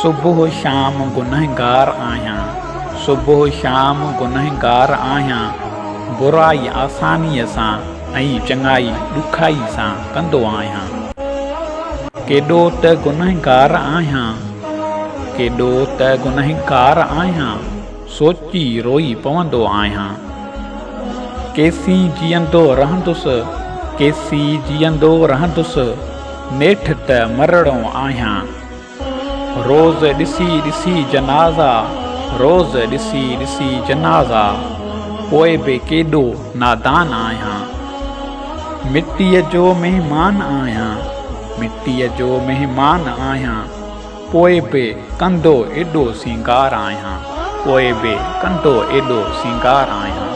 सुबुह शाम गुनहगार आहियां, सुबुह शाम गुनहगार आहियां। बुराई आसानीअ सां ऐं चङाई ॾुखाई सां कंदो आहियां। केॾो त गुनहगार आहियां, केॾो त गुनहगार आहियां, सोची रोई पवंदो आहियां। केसी जीअंदो रहंदुसि, केसी जीअंदो रहंदुसि, नेठि त मरणो आहियां। रोज़ ॾिसी ॾिसी जनाज़ा, रोज़ ॾिसी ॾिसी जनाज़ा, पोइ बि केॾो नादान आहियां। मिटीअ जो महिमान आहियां, मिटीअ जो महिमान आहियां, पोइ बि कंदो एॾो सिंगार आहियां, पोइ बि कंदो एॾो सिंगार आहियां।